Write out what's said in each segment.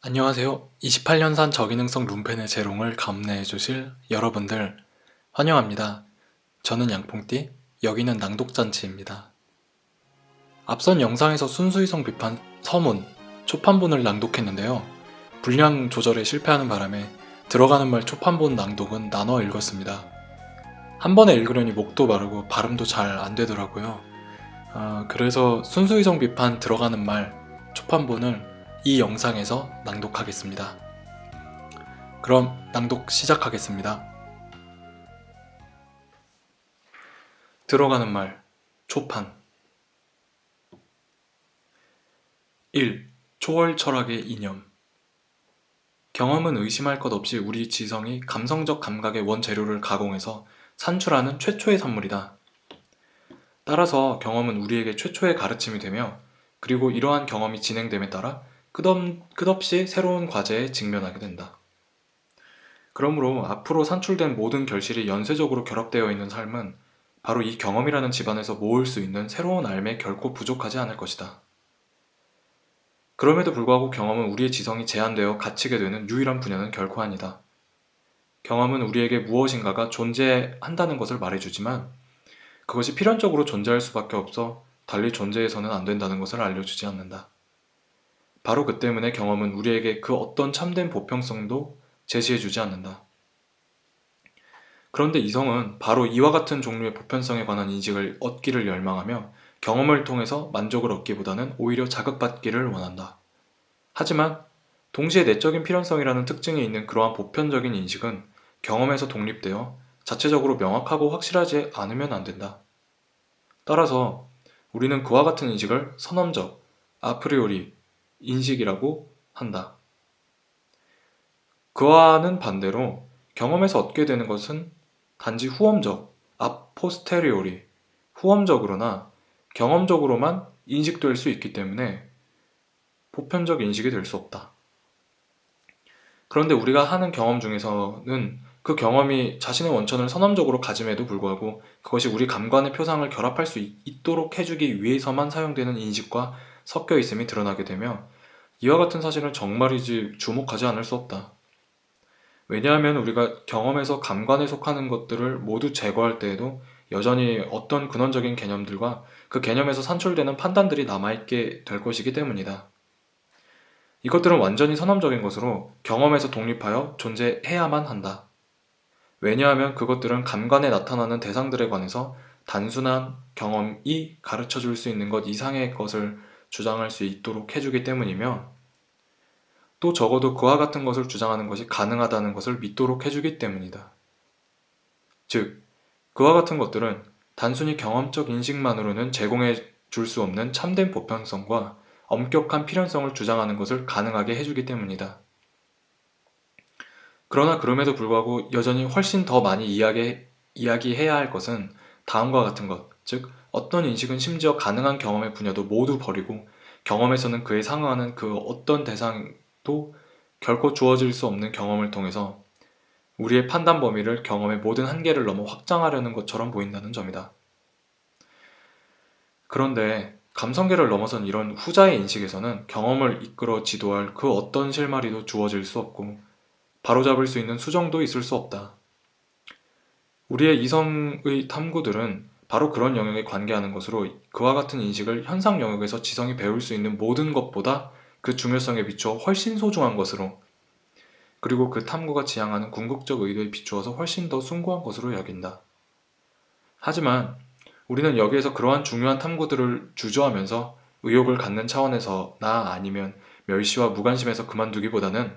안녕하세요. 28년산 저기능성 룸펜의 재롱을 감내해 주실 여러분들 환영합니다. 저는 양봉띠, 여기는 낭독잔치입니다. 앞선 영상에서 순수이성 비판 서문, 초판본을 낭독했는데요. 분량 조절에 실패하는 바람에 들어가는 말 초판본 낭독은 나눠 읽었습니다. 한 번에 읽으려니 목도 마르고 발음도 잘 안 되더라고요. 그래서 순수이성 비판 들어가는 말 초판본을 이 영상에서 낭독하겠습니다. 그럼 낭독 시작하겠습니다. 들어가는 말 초판 1. 초월 철학의 이념. 경험은 의심할 것 없이 우리 지성이 감성적 감각의 원재료를 가공해서 산출하는 최초의 산물이다. 따라서 경험은 우리에게 최초의 가르침이 되며, 그리고 이러한 경험이 진행됨에 따라 끝없이 새로운 과제에 직면하게 된다. 그러므로 앞으로 산출된 모든 결실이 연쇄적으로 결합되어 있는 삶은 바로 이 경험이라는 집안에서 모을 수 있는 새로운 삶에 결코 부족하지 않을 것이다. 그럼에도 불구하고 경험은 우리의 지성이 제한되어 갇히게 되는 유일한 분야는 결코 아니다. 경험은 우리에게 무엇인가가 존재한다는 것을 말해주지만, 그것이 필연적으로 존재할 수밖에 없어 달리 존재해서는 안 된다는 것을 알려주지 않는다. 바로 그 때문에 경험은 우리에게 그 어떤 참된 보편성도 제시해주지 않는다. 그런데 이성은 바로 이와 같은 종류의 보편성에 관한 인식을 얻기를 열망하며 경험을 통해서 만족을 얻기보다는 오히려 자극받기를 원한다. 하지만 동시에 내적인 필연성이라는 특징이 있는 그러한 보편적인 인식은 경험에서 독립되어 자체적으로 명확하고 확실하지 않으면 안 된다. 따라서 우리는 그와 같은 인식을 선험적, 아프리오리 인식이라고 한다. 그와는 반대로 경험에서 얻게 되는 것은 단지 후험적, 아포스테리오리, 후험적으로나 경험적으로만 인식될 수 있기 때문에 보편적 인식이 될 수 없다. 그런데 우리가 하는 경험 중에서는 그 경험이 자신의 원천을 선험적으로 가짐에도 불구하고 그것이 우리 감관의 표상을 결합할 수 있도록 해주기 위해서만 사용되는 인식과 섞여 있음이 드러나게 되며, 이와 같은 사실은 정말이지 주목하지 않을 수 없다. 왜냐하면 우리가 경험에서 감관에 속하는 것들을 모두 제거할 때에도 여전히 어떤 근원적인 개념들과 그 개념에서 산출되는 판단들이 남아있게 될 것이기 때문이다. 이것들은 완전히 선험적인 것으로 경험에서 독립하여 존재해야만 한다. 왜냐하면 그것들은 감관에 나타나는 대상들에 관해서 단순한 경험이 가르쳐 줄 수 있는 것 이상의 것을 주장할 수 있도록 해주기 때문이며, 또 적어도 그와 같은 것을 주장하는 것이 가능하다는 것을 믿도록 해주기 때문이다. 즉, 그와 같은 것들은 단순히 경험적 인식만으로는 제공해 줄 수 없는 참된 보편성과 엄격한 필연성을 주장하는 것을 가능하게 해주기 때문이다. 그러나 그럼에도 불구하고 여전히 훨씬 더 많이 이야기해야 할 것은 다음과 같은 것, 즉 어떤 인식은 심지어 가능한 경험의 분야도 모두 버리고 경험에서는 그에 상응하는 그 어떤 대상도 결코 주어질 수 없는 경험을 통해서 우리의 판단 범위를 경험의 모든 한계를 넘어 확장하려는 것처럼 보인다는 점이다. 그런데 감성계를 넘어선 이런 후자의 인식에서는 경험을 이끌어 지도할 그 어떤 실마리도 주어질 수 없고 바로잡을 수 있는 수정도 있을 수 없다. 우리의 이성의 탐구들은 바로 그런 영역에 관계하는 것으로 그와 같은 인식을 현상 영역에서 지성이 배울 수 있는 모든 것보다 그 중요성에 비추어 훨씬 소중한 것으로, 그리고 그 탐구가 지향하는 궁극적 의도에 비추어서 훨씬 더 숭고한 것으로 여긴다. 하지만 우리는 여기에서 그러한 중요한 탐구들을 주저하면서 의욕을 갖는 차원에서나 아니면 멸시와 무관심에서 그만두기보다는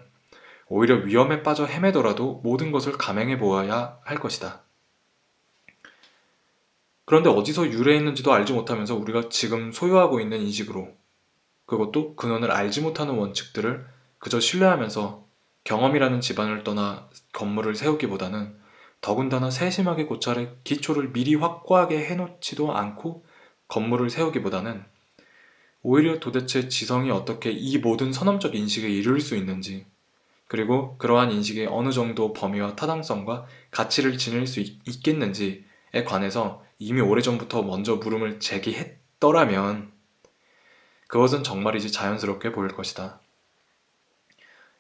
오히려 위험에 빠져 헤매더라도 모든 것을 감행해 보아야 할 것이다. 그런데 어디서 유래했는지도 알지 못하면서 우리가 지금 소유하고 있는 인식으로, 그것도 근원을 알지 못하는 원칙들을 그저 신뢰하면서 경험이라는 집안을 떠나 건물을 세우기보다는, 더군다나 세심하게 고찰해 기초를 미리 확고하게 해놓지도 않고 건물을 세우기보다는 오히려 도대체 지성이 어떻게 이 모든 선험적 인식에 이를 수 있는지, 그리고 그러한 인식이 어느 정도 범위와 타당성과 가치를 지닐 수 있겠는지에 관해서 이미 오래전부터 먼저 물음을 제기했더라면 그것은 정말이지 자연스럽게 보일 것이다.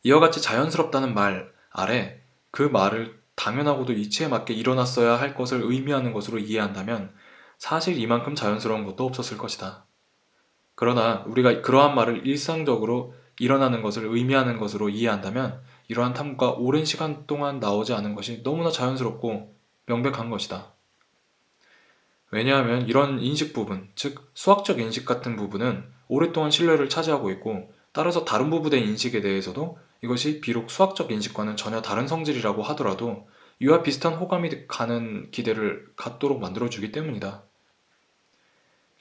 이와 같이 자연스럽다는 말 아래 그 말을 당연하고도 이치에 맞게 일어났어야 할 것을 의미하는 것으로 이해한다면 사실 이만큼 자연스러운 것도 없었을 것이다. 그러나 우리가 그러한 말을 일상적으로 일어나는 것을 의미하는 것으로 이해한다면 이러한 탐구가 오랜 시간 동안 나오지 않은 것이 너무나 자연스럽고 명백한 것이다. 왜냐하면 이런 인식 부분, 즉 수학적 인식 같은 부분은 오랫동안 신뢰를 차지하고 있고 따라서 다른 부분의 인식에 대해서도 이것이 비록 수학적 인식과는 전혀 다른 성질이라고 하더라도 이와 비슷한 호감이 가는 기대를 갖도록 만들어주기 때문이다.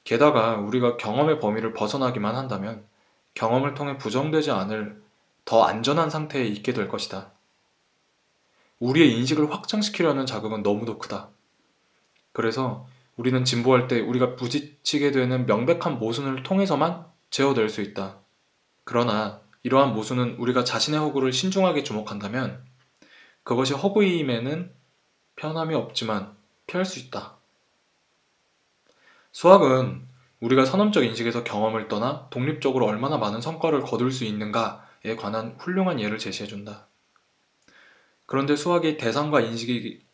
게다가 우리가 경험의 범위를 벗어나기만 한다면 경험을 통해 부정되지 않을 더 안전한 상태에 있게 될 것이다. 우리의 인식을 확장시키려는 자극은 너무도 크다. 그래서 우리는 진보할 때 우리가 부딪히게 되는 명백한 모순을 통해서만 제어될 수 있다. 그러나 이러한 모순은 우리가 자신의 허구를 신중하게 주목한다면 그것이 허구임에는 편함이 없지만 피할 수 있다. 수학은 우리가 선험적 인식에서 경험을 떠나 독립적으로 얼마나 많은 성과를 거둘 수 있는가에 관한 훌륭한 예를 제시해준다. 그런데 수학이 대상과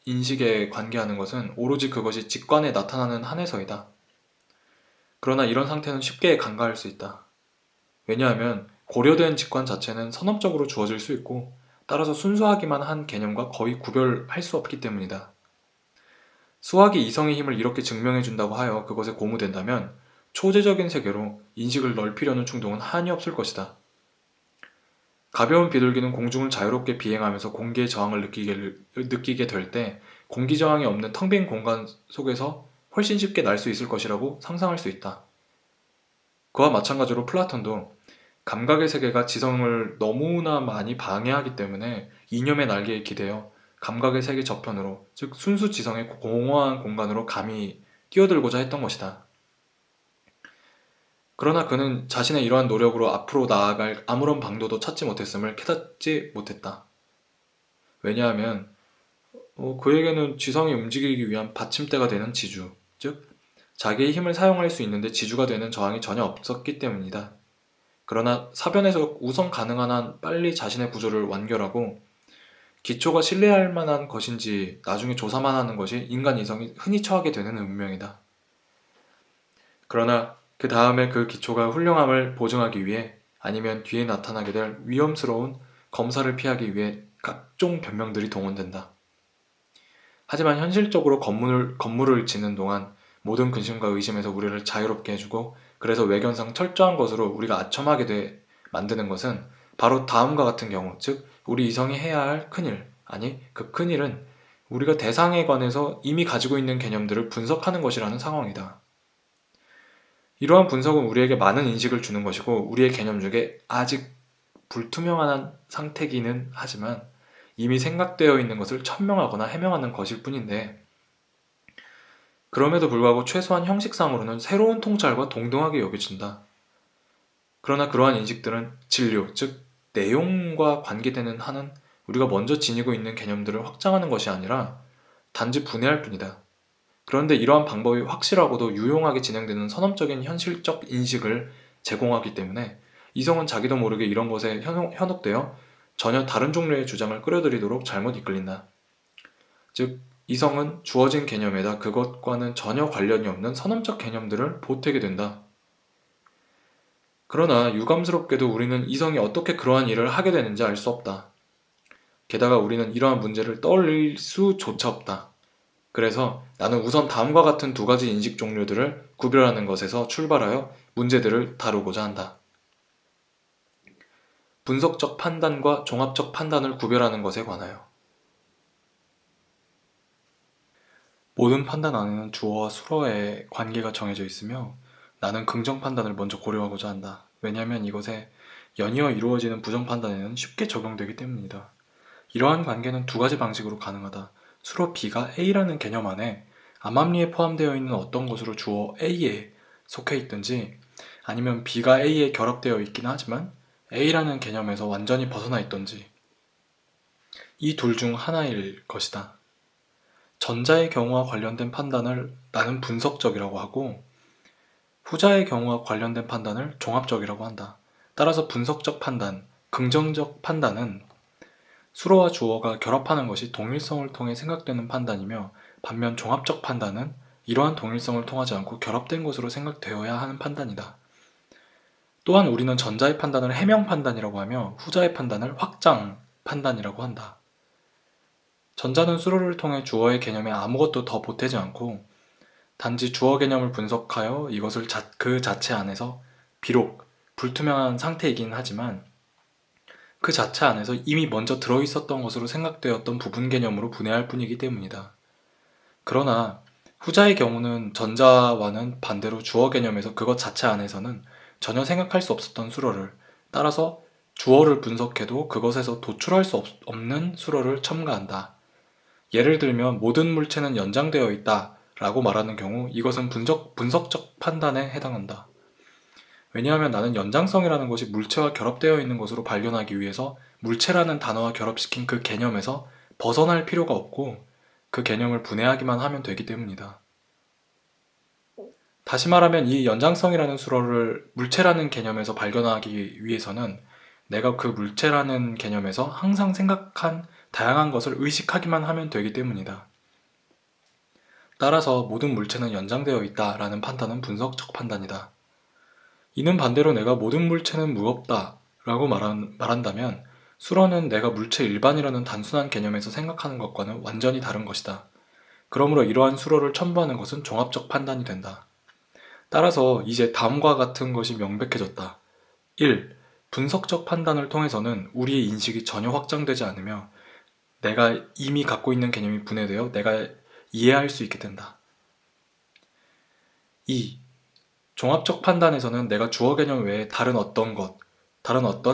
인식에 관계하는 것은 오로지 그것이 직관에 나타나는 한에서이다. 그러나 이런 상태는 쉽게 간과할 수 있다. 왜냐하면 고려된 직관 자체는 선험적으로 주어질 수 있고 따라서 순수하기만 한 개념과 거의 구별할 수 없기 때문이다. 수학이 이성의 힘을 이렇게 증명해준다고 하여 그것에 고무된다면 초재적인 세계로 인식을 넓히려는 충동은 한이 없을 것이다. 가벼운 비둘기는 공중을 자유롭게 비행하면서 공기의 저항을 느끼게 될 때 공기 저항이 없는 텅 빈 공간 속에서 훨씬 쉽게 날 수 있을 것이라고 상상할 수 있다. 그와 마찬가지로 플라톤도 감각의 세계가 지성을 너무나 많이 방해하기 때문에 이념의 날개에 기대어 감각의 세계 저편으로, 즉 순수 지성의 공허한 공간으로 감히 뛰어들고자 했던 것이다. 그러나 그는 자신의 이러한 노력으로 앞으로 나아갈 아무런 방도도 찾지 못했음을 깨닫지 못했다. 왜냐하면 그에게는 지성이 움직이기 위한 받침대가 되는 지주, 즉 자기의 힘을 사용할 수 있는데 지주가 되는 저항이 전혀 없었기 때문이다. 그러나 사변에서 우선 가능한 한 빨리 자신의 구조를 완결하고 기초가 신뢰할 만한 것인지 나중에 조사만 하는 것이 인간 이성이 흔히 처하게 되는 운명이다. 그러나 그 다음에 그 기초가 훌륭함을 보증하기 위해 아니면 뒤에 나타나게 될 위험스러운 검사를 피하기 위해 각종 변명들이 동원된다. 하지만 현실적으로 건물을 짓는 동안 모든 근심과 의심에서 우리를 자유롭게 해주고 그래서 외견상 철저한 것으로 우리가 아첨하게 만드는 것은 바로 다음과 같은 경우, 즉 우리 이성이 해야 할 큰일, 아니 그 큰일은 우리가 대상에 관해서 이미 가지고 있는 개념들을 분석하는 것이라는 상황이다. 이러한 분석은 우리에게 많은 인식을 주는 것이고 우리의 개념 중에 아직 불투명한 상태기는 하지만 이미 생각되어 있는 것을 천명하거나 해명하는 것일 뿐인데 그럼에도 불구하고 최소한 형식상으로는 새로운 통찰과 동등하게 여겨진다. 그러나 그러한 인식들은 진료, 즉 내용과 관계되는 한은 우리가 먼저 지니고 있는 개념들을 확장하는 것이 아니라 단지 분해할 뿐이다. 그런데 이러한 방법이 확실하고도 유용하게 진행되는 선험적인 현실적 인식을 제공하기 때문에 이성은 자기도 모르게 이런 것에 현혹되어 전혀 다른 종류의 주장을 끌어들이도록 잘못 이끌린다. 즉 이성은 주어진 개념에다 그것과는 전혀 관련이 없는 선험적 개념들을 보태게 된다. 그러나 유감스럽게도 우리는 이성이 어떻게 그러한 일을 하게 되는지 알 수 없다. 게다가 우리는 이러한 문제를 떠올릴 수조차 없다. 그래서 나는 우선 다음과 같은 두 가지 인식 종류들을 구별하는 것에서 출발하여 문제들을 다루고자 한다. 분석적 판단과 종합적 판단을 구별하는 것에 관하여. 모든 판단 안에는 주어와 수어의 관계가 정해져 있으며 나는 긍정 판단을 먼저 고려하고자 한다. 왜냐하면 이것에 연이어 이루어지는 부정 판단에는 쉽게 적용되기 때문이다. 이러한 관계는 두 가지 방식으로 가능하다. 수로 B가 A라는 개념 안에 암암리에 포함되어 있는 어떤 것으로 주어 A에 속해 있든지 아니면 B가 A에 결합되어 있긴 하지만 A라는 개념에서 완전히 벗어나 있든지 이 둘 중 하나일 것이다. 전자의 경우와 관련된 판단을 나는 분석적이라고 하고 후자의 경우와 관련된 판단을 종합적이라고 한다. 따라서 분석적 판단, 긍정적 판단은 수로와 주어가 결합하는 것이 동일성을 통해 생각되는 판단이며, 반면 종합적 판단은 이러한 동일성을 통하지 않고 결합된 것으로 생각되어야 하는 판단이다. 또한 우리는 전자의 판단을 해명 판단이라고 하며 후자의 판단을 확장 판단이라고 한다. 전자는 수로를 통해 주어의 개념에 아무것도 더 보태지 않고 단지 주어 개념을 분석하여 이것을 그 자체 안에서 비록 불투명한 상태이긴 하지만 그 자체 안에서 이미 먼저 들어있었던 것으로 생각되었던 부분 개념으로 분해할 뿐이기 때문이다. 그러나 후자의 경우는 전자와는 반대로 주어 개념에서 그것 자체 안에서는 전혀 생각할 수 없었던 수로를, 따라서 주어를 분석해도 그것에서 도출할 수 없는 수로를 첨가한다. 예를 들면 모든 물체는 연장되어 있다 라고 말하는 경우 이것은 분석적 판단에 해당한다. 왜냐하면 나는 연장성이라는 것이 물체와 결합되어 있는 것으로 발견하기 위해서 물체라는 단어와 결합시킨 그 개념에서 벗어날 필요가 없고 그 개념을 분해하기만 하면 되기 때문이다. 다시 말하면 이 연장성이라는 수로를 물체라는 개념에서 발견하기 위해서는 내가 그 물체라는 개념에서 항상 생각한 다양한 것을 의식하기만 하면 되기 때문이다. 따라서 모든 물체는 연장되어 있다 라는 판단은 분석적 판단이다. 이는 반대로 내가 모든 물체는 무겁다 라고 말한다면 수로는 내가 물체 일반이라는 단순한 개념에서 생각하는 것과는 완전히 다른 것이다. 그러므로 이러한 수로를 첨부하는 것은 종합적 판단이 된다. 따라서 이제 다음과 같은 것이 명백해졌다. 1. 분석적 판단을 통해서는 우리의 인식이 전혀 확장되지 않으며 내가 이미 갖고 있는 개념이 분해되어 내가 이해할 수 있게 된다. 2. 종합적 판단에서는 내가 주어 개념 외에 다른 어떤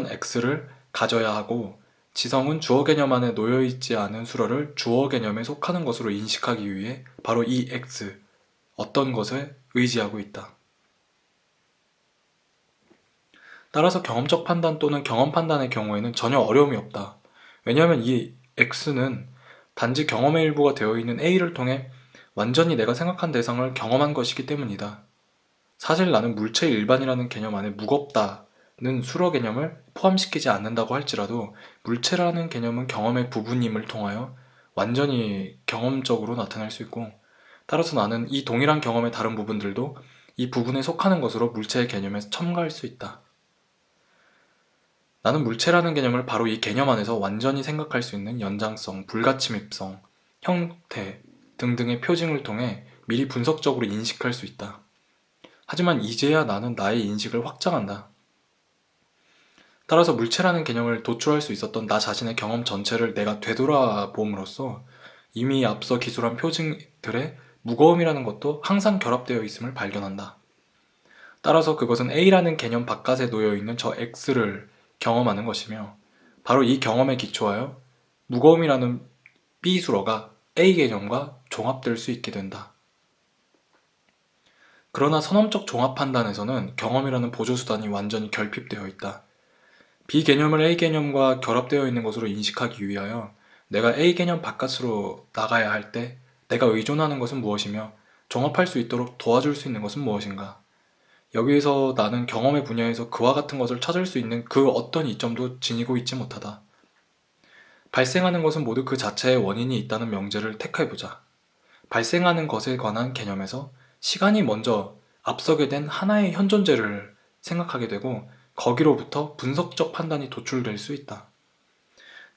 X를 가져야 하고 지성은 주어 개념 안에 놓여있지 않은 수로를 주어 개념에 속하는 것으로 인식하기 위해 바로 이 X, 어떤 것에 의지하고 있다. 따라서 경험적 판단 또는 경험 판단의 경우에는 전혀 어려움이 없다. 왜냐하면 이 X는 단지 경험의 일부가 되어 있는 A를 통해 완전히 내가 생각한 대상을 경험한 것이기 때문이다. 사실 나는 물체 일반이라는 개념 안에 무겁다는 수로 개념을 포함시키지 않는다고 할지라도 물체라는 개념은 경험의 부분임을 통하여 완전히 경험적으로 나타날 수 있고, 따라서 나는 이 동일한 경험의 다른 부분들도 이 부분에 속하는 것으로 물체의 개념에 첨가할 수 있다. 나는 물체라는 개념을 바로 이 개념 안에서 완전히 생각할 수 있는 연장성, 불가침입성, 형태 등등의 표징을 통해 미리 분석적으로 인식할 수 있다. 하지만 이제야 나는 나의 인식을 확장한다. 따라서 물체라는 개념을 도출할 수 있었던 나 자신의 경험 전체를 내가 되돌아봄으로써 이미 앞서 기술한 표징들의 무거움이라는 것도 항상 결합되어 있음을 발견한다. 따라서 그것은 A라는 개념 바깥에 놓여있는 저 X를 경험하는 것이며 바로 이 경험에 기초하여 무거움이라는 B 수로가 A 개념과 종합될 수 있게 된다. 그러나 선험적 종합 판단에서는 경험이라는 보조수단이 완전히 결핍되어 있다. B 개념을 A 개념과 결합되어 있는 것으로 인식하기 위하여 내가 A 개념 바깥으로 나가야 할 때 내가 의존하는 것은 무엇이며 종합할 수 있도록 도와줄 수 있는 것은 무엇인가? 여기에서 나는 경험의 분야에서 그와 같은 것을 찾을 수 있는 그 어떤 이점도 지니고 있지 못하다. 발생하는 것은 모두 그 자체의 원인이 있다는 명제를 택해보자. 발생하는 것에 관한 개념에서 시간이 먼저 앞서게 된 하나의 현존재를 생각하게 되고 거기로부터 분석적 판단이 도출될 수 있다.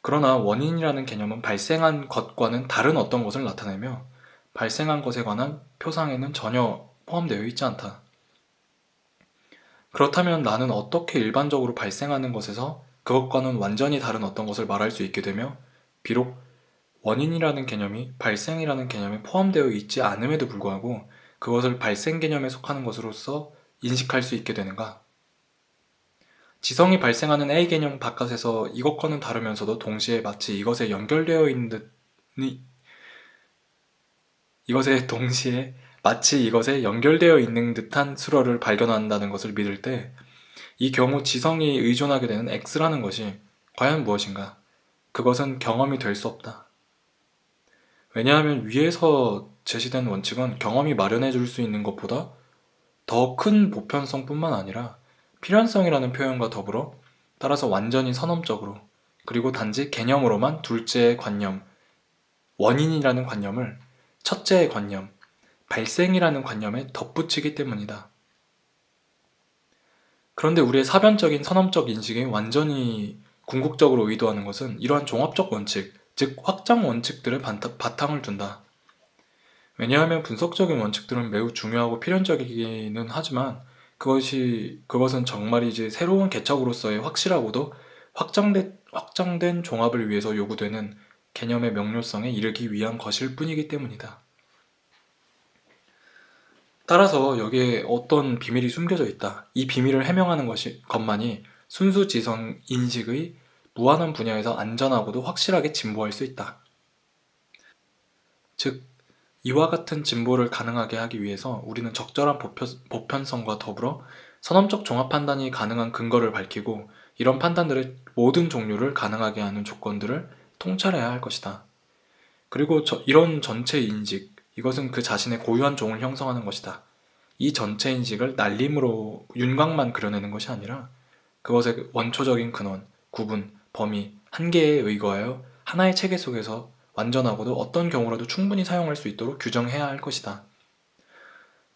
그러나 원인이라는 개념은 발생한 것과는 다른 어떤 것을 나타내며 발생한 것에 관한 표상에는 전혀 포함되어 있지 않다. 그렇다면 나는 어떻게 일반적으로 발생하는 것에서 그것과는 완전히 다른 어떤 것을 말할 수 있게 되며 비록 원인이라는 개념이 발생이라는 개념에 포함되어 있지 않음에도 불구하고 그것을 발생 개념에 속하는 것으로서 인식할 수 있게 되는가? 지성이 발생하는 A 개념 바깥에서 이것과는 다르면서도 동시에 마치 이것에 연결되어 있는 듯한 수로를 발견한다는 것을 믿을 때 이 경우 지성이 의존하게 되는 X라는 것이 과연 무엇인가? 그것은 경험이 될 수 없다. 왜냐하면 위에서 제시된 원칙은 경험이 마련해 줄 수 있는 것보다 더 큰 보편성뿐만 아니라 필연성이라는 표현과 더불어 따라서 완전히 선험적으로, 그리고 단지 개념으로만 둘째의 관념, 원인이라는 관념을 첫째의 관념, 발생이라는 관념에 덧붙이기 때문이다. 그런데 우리의 사변적인 선험적 인식이 완전히 궁극적으로 의도하는 것은 이러한 종합적 원칙, 즉 확장 원칙들의 바탕을 둔다. 왜냐하면 분석적인 원칙들은 매우 중요하고 필연적이기는 하지만 그것은 정말이지 새로운 개척으로서의 확실하고도 확장된 종합을 위해서 요구되는 개념의 명료성에 이르기 위한 것일 뿐이기 때문이다. 따라서 여기에 어떤 비밀이 숨겨져 있다. 이 비밀을 해명하는 것만이 순수지성 인식의 무한한 분야에서 안전하고도 확실하게 진보할 수 있다. 즉, 이와 같은 진보를 가능하게 하기 위해서 우리는 적절한 보편성과 더불어 선험적 종합 판단이 가능한 근거를 밝히고 이런 판단들의 모든 종류를 가능하게 하는 조건들을 통찰해야 할 것이다. 그리고 이런 전체 인식, 이것은 그 자신의 고유한 종을 형성하는 것이다. 이 전체 인식을 날림으로 윤곽만 그려내는 것이 아니라 그것의 원초적인 근원, 구분, 범위, 한계에 의거하여 하나의 체계 속에서 완전하고도 어떤 경우라도 충분히 사용할 수 있도록 규정해야 할 것이다.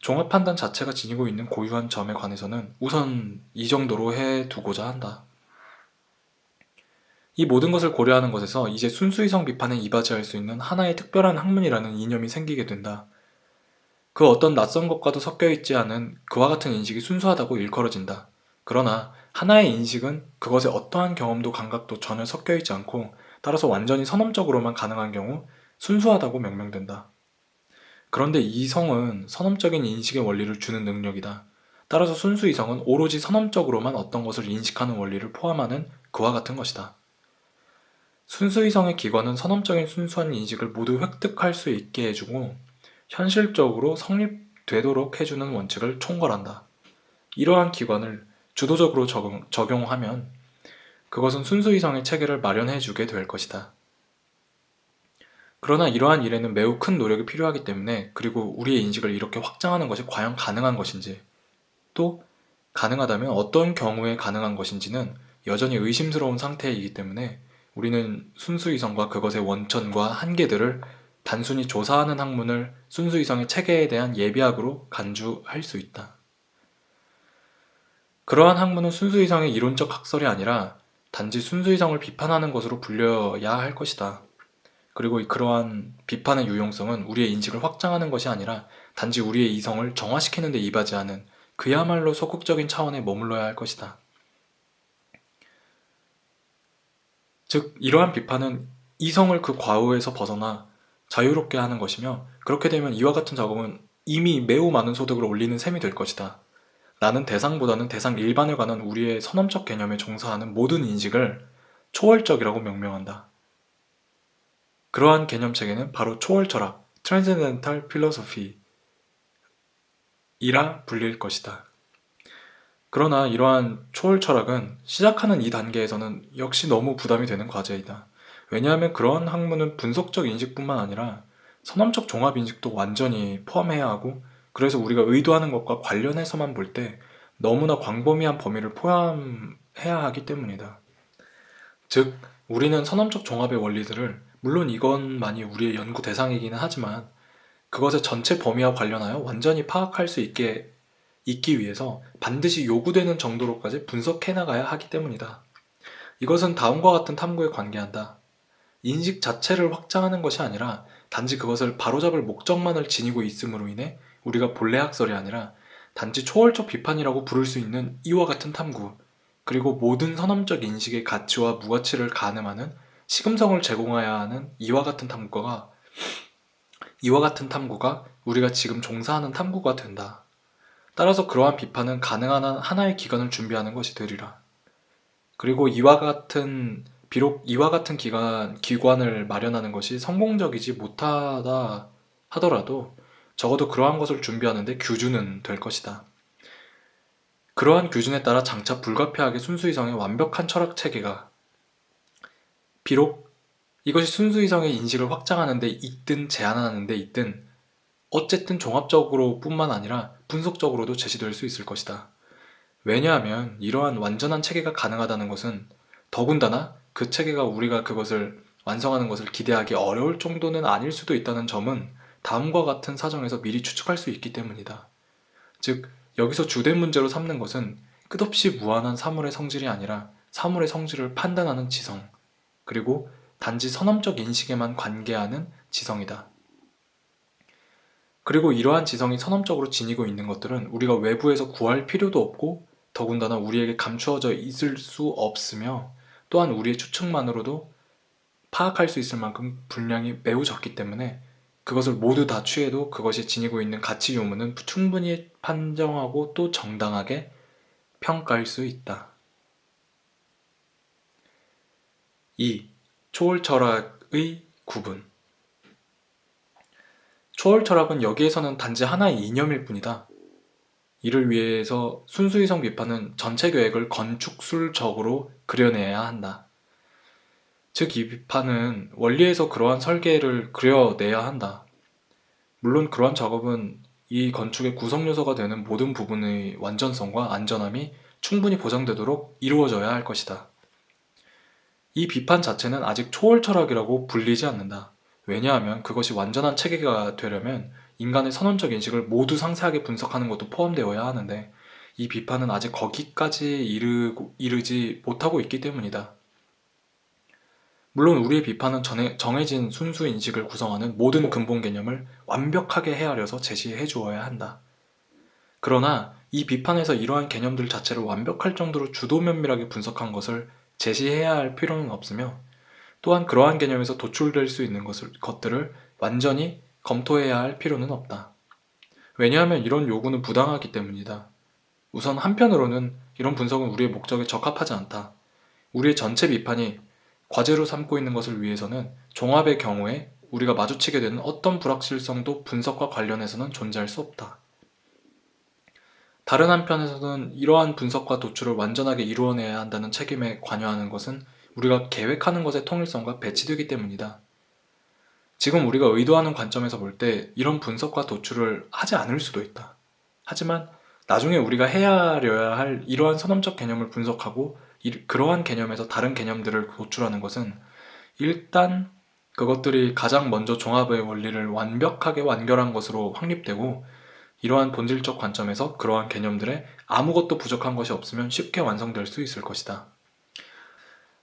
종합 판단 자체가 지니고 있는 고유한 점에 관해서는 우선 이 정도로 해두고자 한다. 이 모든 것을 고려하는 것에서 이제 순수이성 비판에 이바지할 수 있는 하나의 특별한 학문이라는 이념이 생기게 된다. 그 어떤 낯선 것과도 섞여 있지 않은 그와 같은 인식이 순수하다고 일컬어진다. 그러나 하나의 인식은 그것의 어떠한 경험도 감각도 전혀 섞여 있지 않고 따라서 완전히 선험적으로만 가능한 경우 순수하다고 명명된다. 그런데 이성은 선험적인 인식의 원리를 주는 능력이다. 따라서 순수이성은 오로지 선험적으로만 어떤 것을 인식하는 원리를 포함하는 그와 같은 것이다. 순수이성의 기관은 선험적인 순수한 인식을 모두 획득할 수 있게 해주고 현실적으로 성립되도록 해주는 원칙을 총괄한다. 이러한 기관을 주도적으로 적용하면 그것은 순수이성의 체계를 마련해주게 될 것이다. 그러나 이러한 일에는 매우 큰 노력이 필요하기 때문에 그리고 우리의 인식을 이렇게 확장하는 것이 과연 가능한 것인지 또 가능하다면 어떤 경우에 가능한 것인지는 여전히 의심스러운 상태이기 때문에 우리는 순수이성과 그것의 원천과 한계들을 단순히 조사하는 학문을 순수이성의 체계에 대한 예비학으로 간주할 수 있다. 그러한 학문은 순수이성의 이론적 학설이 아니라 단지 순수이성을 비판하는 것으로 불려야 할 것이다. 그리고 그러한 비판의 유용성은 우리의 인식을 확장하는 것이 아니라 단지 우리의 이성을 정화시키는 데 이바지하는 그야말로 소극적인 차원에 머물러야 할 것이다. 즉, 이러한 비판은 이성을 그 과오에서 벗어나 자유롭게 하는 것이며 그렇게 되면 이와 같은 작업은 이미 매우 많은 소득을 올리는 셈이 될 것이다. 나는 대상보다는 대상 일반에 관한 우리의 선험적 개념에 종사하는 모든 인식을 초월적이라고 명명한다. 그러한 개념체계는 바로 초월 철학, Transcendental Philosophy 이라 불릴 것이다. 그러나 이러한 초월 철학은 시작하는 이 단계에서는 역시 너무 부담이 되는 과제이다. 왜냐하면 그러한 학문은 분석적 인식뿐만 아니라 선험적 종합 인식도 완전히 포함해야 하고 그래서 우리가 의도하는 것과 관련해서만 볼 때 너무나 광범위한 범위를 포함해야 하기 때문이다. 즉, 우리는 선험적 종합의 원리들을 물론 이것만이 우리의 연구 대상이기는 하지만 그것의 전체 범위와 관련하여 완전히 파악할 수 있기 위해서 반드시 요구되는 정도로까지 분석해 나가야 하기 때문이다. 이것은 다음과 같은 탐구에 관계한다. 인식 자체를 확장하는 것이 아니라 단지 그것을 바로잡을 목적만을 지니고 있음으로 인해 우리가 본래 학설이 아니라 단지 초월적 비판이라고 부를 수 있는 이와 같은 탐구, 그리고 모든 선험적 인식의 가치와 무가치를 가늠하는 시금성을 제공해야 하는 이와 같은 탐구가 우리가 지금 종사하는 탐구가 된다. 따라서 그러한 비판은 가능한 한 하나의 기관을 준비하는 것이 되리라. 그리고 비록 이와 같은 기관을 마련하는 것이 성공적이지 못하다 하더라도 적어도 그러한 것을 준비하는 데 규준은 될 것이다. 그러한 규준에 따라 장차 불가피하게 순수이성의 완벽한 철학 체계가 비록 이것이 순수이성의 인식을 확장하는 데 있든 제한하는 데 있든 어쨌든 종합적으로 뿐만 아니라 분석적으로도 제시될 수 있을 것이다. 왜냐하면 이러한 완전한 체계가 가능하다는 것은 더군다나 그 체계가 우리가 그것을 완성하는 것을 기대하기 어려울 정도는 아닐 수도 있다는 점은 다음과 같은 사정에서 미리 추측할 수 있기 때문이다. 즉, 여기서 주된 문제로 삼는 것은 끝없이 무한한 사물의 성질이 아니라 사물의 성질을 판단하는 지성, 그리고 단지 선험적 인식에만 관계하는 지성이다. 그리고 이러한 지성이 선험적으로 지니고 있는 것들은 우리가 외부에서 구할 필요도 없고 더군다나 우리에게 감추어져 있을 수 없으며 또한 우리의 추측만으로도 파악할 수 있을 만큼 분량이 매우 적기 때문에 그것을 모두 다 취해도 그것이 지니고 있는 가치 유무는 충분히 판정하고 또 정당하게 평가할 수 있다. 2. 초월 철학의 구분. 초월 철학은 여기에서는 단지 하나의 이념일 뿐이다. 이를 위해서 순수이성 비판은 전체 계획을 건축술적으로 그려내야 한다. 즉, 이 비판은 원리에서 그러한 설계를 그려내야 한다. 물론 그러한 작업은 이 건축의 구성 요소가 되는 모든 부분의 완전성과 안전함이 충분히 보장되도록 이루어져야 할 것이다. 이 비판 자체는 아직 초월 철학이라고 불리지 않는다. 왜냐하면 그것이 완전한 체계가 되려면 인간의 선언적 인식을 모두 상세하게 분석하는 것도 포함되어야 하는데 이 비판은 아직 거기까지 이르지 못하고 있기 때문이다. 물론 우리의 비판은 정해진 순수 인식을 구성하는 모든 근본 개념을 완벽하게 헤아려서 제시해 주어야 한다. 그러나 이 비판에서 이러한 개념들 자체를 완벽할 정도로 주도 면밀하게 분석한 것을 제시해야 할 필요는 없으며 또한 그러한 개념에서 도출될 수 있는 것들을 완전히 검토해야 할 필요는 없다. 왜냐하면 이런 요구는 부당하기 때문이다. 우선 한편으로는 이런 분석은 우리의 목적에 적합하지 않다. 우리의 전체 비판이 과제로 삼고 있는 것을 위해서는 종합의 경우에 우리가 마주치게 되는 어떤 불확실성도 분석과 관련해서는 존재할 수 없다. 다른 한편에서는 이러한 분석과 도출을 완전하게 이루어내야 한다는 책임에 관여하는 것은 우리가 계획하는 것의 통일성과 배치되기 때문이다. 지금 우리가 의도하는 관점에서 볼 때 이런 분석과 도출을 하지 않을 수도 있다. 하지만 나중에 우리가 헤아려야 할 이러한 선험적 개념을 분석하고 그러한 개념에서 다른 개념들을 도출하는 것은 일단 그것들이 가장 먼저 종합의 원리를 완벽하게 완결한 것으로 확립되고 이러한 본질적 관점에서 그러한 개념들에 아무것도 부족한 것이 없으면 쉽게 완성될 수 있을 것이다.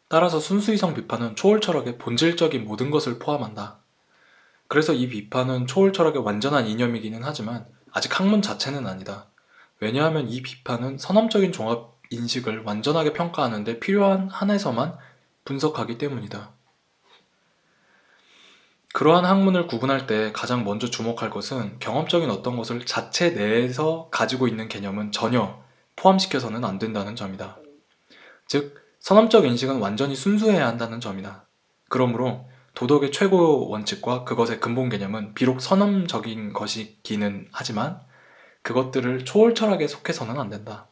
따라서 순수이성 비판은 초월 철학의 본질적인 모든 것을 포함한다. 그래서 이 비판은 초월 철학의 완전한 이념이기는 하지만 아직 학문 자체는 아니다. 왜냐하면 이 비판은 선험적인 종합 인식을 완전하게 평가하는 데 필요한 한에서만 분석하기 때문이다. 그러한 학문을 구분할 때 가장 먼저 주목할 것은 경험적인 어떤 것을 자체 내에서 가지고 있는 개념은 전혀 포함시켜서는 안 된다는 점이다. 즉, 선험적 인식은 완전히 순수해야 한다는 점이다. 그러므로 도덕의 최고 원칙과 그것의 근본 개념은 비록 선험적인 것이기는 하지만 그것들을 초월 철학에 속해서는 안 된다.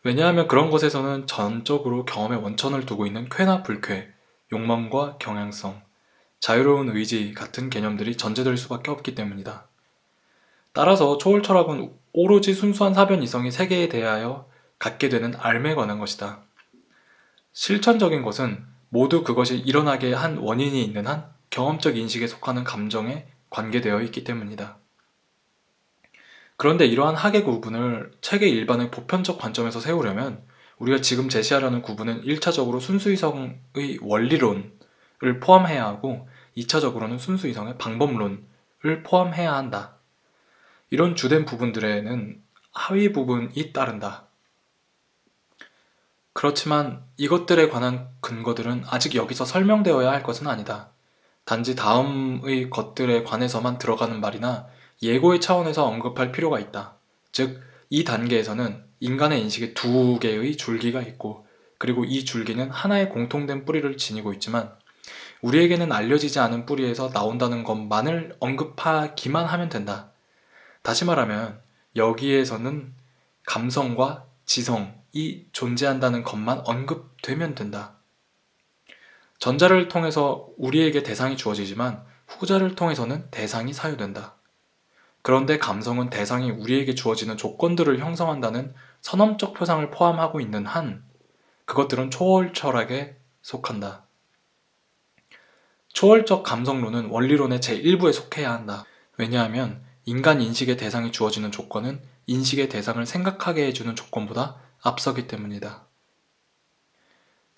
왜냐하면 그런 것에서는 전적으로 경험의 원천을 두고 있는 쾌나 불쾌, 욕망과 경향성, 자유로운 의지 같은 개념들이 전제될 수밖에 없기 때문이다. 따라서 초월 철학은 오로지 순수한 사변 이성이 세계에 대하여 갖게 되는 알에 관한 것이다. 실천적인 것은 모두 그것이 일어나게 한 원인이 있는 한 경험적 인식에 속하는 감정에 관계되어 있기 때문이다. 그런데 이러한 학의 구분을 체계 일반의 보편적 관점에서 세우려면 우리가 지금 제시하려는 구분은 1차적으로 순수이성의 원리론을 포함해야 하고 2차적으로는 순수이성의 방법론을 포함해야 한다. 이런 주된 부분들에는 하위 부분이 따른다. 그렇지만 이것들에 관한 근거들은 아직 여기서 설명되어야 할 것은 아니다. 단지 다음의 것들에 관해서만 들어가는 말이나 예고의 차원에서 언급할 필요가 있다. 즉, 이 단계에서는 인간의 인식에 두 개의 줄기가 있고 그리고 이 줄기는 하나의 공통된 뿌리를 지니고 있지만 우리에게는 알려지지 않은 뿌리에서 나온다는 것만을 언급하기만 하면 된다. 다시 말하면 여기에서는 감성과 지성이 존재한다는 것만 언급되면 된다. 전자를 통해서 우리에게 대상이 주어지지만 후자를 통해서는 대상이 사유된다. 그런데 감성은 대상이 우리에게 주어지는 조건들을 형성한다는 선언적 표상을 포함하고 있는 한 그것들은 초월 철학에 속한다. 초월적 감성론은 원리론의 제1부에 속해야 한다. 왜냐하면 인간 인식의 대상이 주어지는 조건은 인식의 대상을 생각하게 해주는 조건보다 앞서기 때문이다.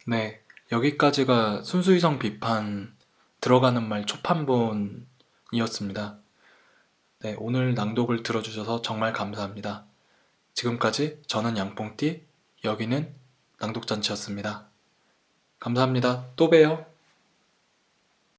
네, 여기까지가 순수이성 비판 들어가는 말 초판본이었습니다. 네, 오늘 낭독을 들어주셔서 정말 감사합니다. 지금까지 저는 양뽕띠, 여기는 낭독잔치였습니다. 감사합니다. 또 봬요.